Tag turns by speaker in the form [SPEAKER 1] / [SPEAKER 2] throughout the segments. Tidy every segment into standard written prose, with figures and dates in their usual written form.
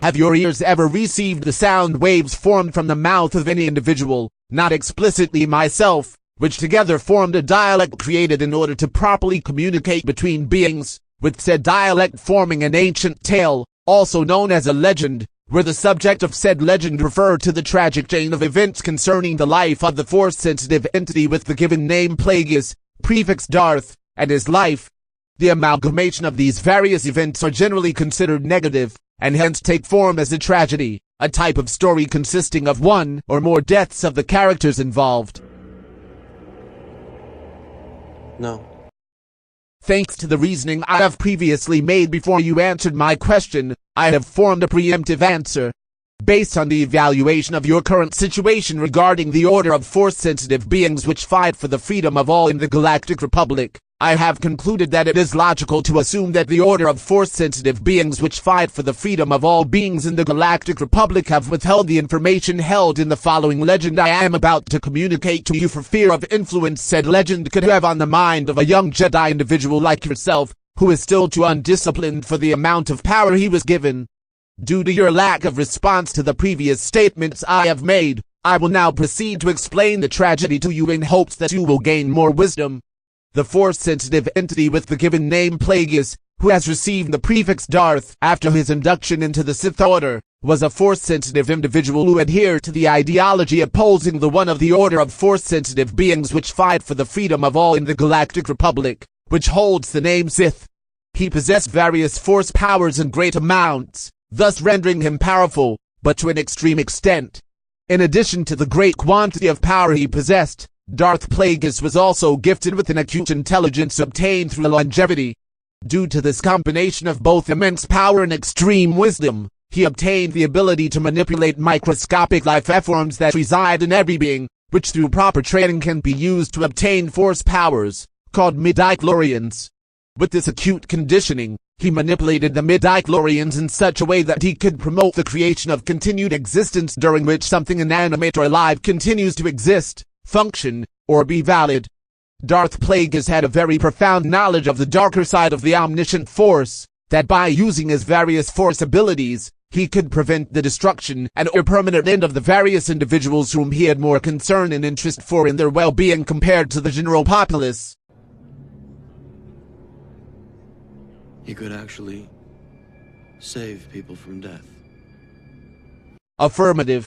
[SPEAKER 1] Have your ears ever received the sound waves formed from the mouth of any individual, not explicitly myself, which together formed a dialect created in order to properly communicate between beings, with said dialect forming an ancient tale, also known as a legend, where the subject of said legend referred to the tragic chain of events concerning the life of the Force-sensitive entity with the given name Plagueis, prefix Darth, and his life. The amalgamation of these various events are generally considered negative, and hence take form as a tragedy, a type of story consisting of one or more deaths of the characters involved.
[SPEAKER 2] No.
[SPEAKER 1] Thanks to the reasoning I have previously made before you answered my question, I have formed a preemptive answer. Based on the evaluation of your current situation regarding the order of Force-sensitive beings which fight for the freedom of all in the Galactic Republic, I have concluded that it is logical to assume that the order of Force-sensitive beings which fight for the freedom of all beings in the Galactic Republic have withheld the information held in the following legend I am about to communicate to you for fear of influence said legend could have on the mind of a young Jedi individual like yourself, who is still too undisciplined for the amount of power he was given. Due to your lack of response to the previous statements I have made, I will now proceed to explain the tragedy to you in hopes that you will gain more wisdom. The Force-sensitive entity with the given name Plagueis, who has received the prefix Darth after his induction into the Sith Order, was a Force-sensitive individual who adhered to the ideology opposing the one of the order of Force-sensitive beings which fight for the freedom of all in the Galactic Republic, which holds the name Sith. He possessed various Force powers in great amounts, thus rendering him powerful, but to an extreme extent. In addition to the great quantity of power he possessed, Darth Plagueis was also gifted with an acute intelligence obtained through longevity. Due to this combination of both immense power and extreme wisdom, he obtained the ability to manipulate microscopic life forms that reside in every being, which through proper training can be used to obtain Force powers, called midichlorians. With this acute conditioning, he manipulated the midichlorians in such a way that he could promote the creation of continued existence during which something inanimate or alive continues to exist, function, or be valid. Darth Plagueis had a very profound knowledge of the darker side of the omniscient Force, that by using his various Force abilities, he could prevent the destruction and or permanent end of the various individuals whom he had more concern and interest for in their well-being compared to the general populace.
[SPEAKER 2] He could actually save people from death.
[SPEAKER 1] Affirmative.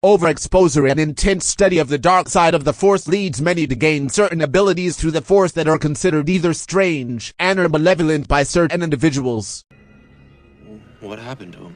[SPEAKER 1] Overexposure and intense study of the dark side of the Force leads many to gain certain abilities through the Force that are considered either strange and or malevolent by certain individuals.
[SPEAKER 2] What happened to him?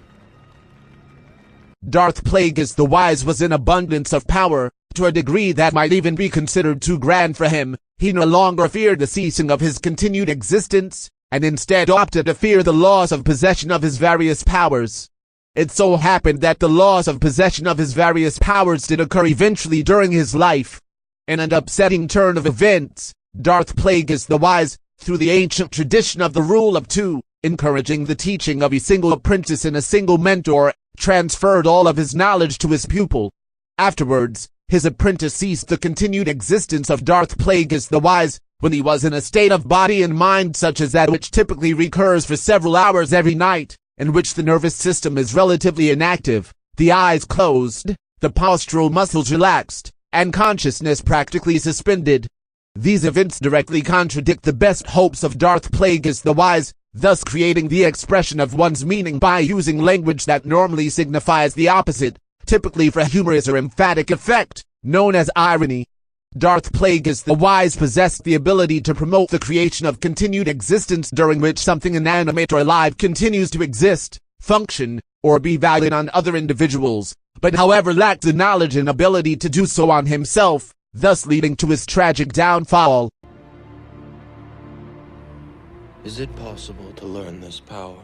[SPEAKER 1] Darth Plagueis the Wise was in abundance of power, to a degree that might even be considered too grand for him. He no longer feared the ceasing of his continued existence, and instead opted to fear the loss of possession of his various powers. It so happened that the loss of possession of his various powers did occur eventually during his life. In an upsetting turn of events, Darth Plagueis the Wise, through the ancient tradition of the rule of two, encouraging the teaching of a single apprentice and a single mentor, transferred all of his knowledge to his pupil. Afterwards, his apprentice ceased the continued existence of Darth Plagueis the Wise, when he was in a state of body and mind such as that which typically recurs for several hours every night, in which the nervous system is relatively inactive, the eyes closed, the postural muscles relaxed, and consciousness practically suspended. These events directly contradict the best hopes of Darth Plagueis the Wise, thus creating the expression of one's meaning by using language that normally signifies the opposite, typically for humorous or emphatic effect, known as irony. Darth Plagueis the Wise possessed the ability to promote the creation of continued existence during which something inanimate or alive continues to exist, function, or be valid on other individuals, but however lacked the knowledge and ability to do so on himself, thus leading to his tragic downfall.
[SPEAKER 2] Is it possible to learn this power?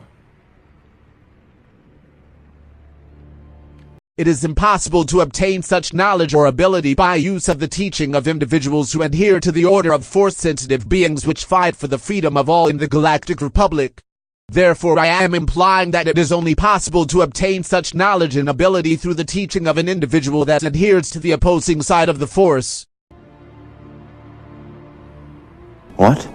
[SPEAKER 1] It is impossible to obtain such knowledge or ability by use of the teaching of individuals who adhere to the order of Force-sensitive beings which fight for the freedom of all in the Galactic Republic. Therefore I am implying that it is only possible to obtain such knowledge and ability through the teaching of an individual that adheres to the opposing side of the Force.
[SPEAKER 2] What?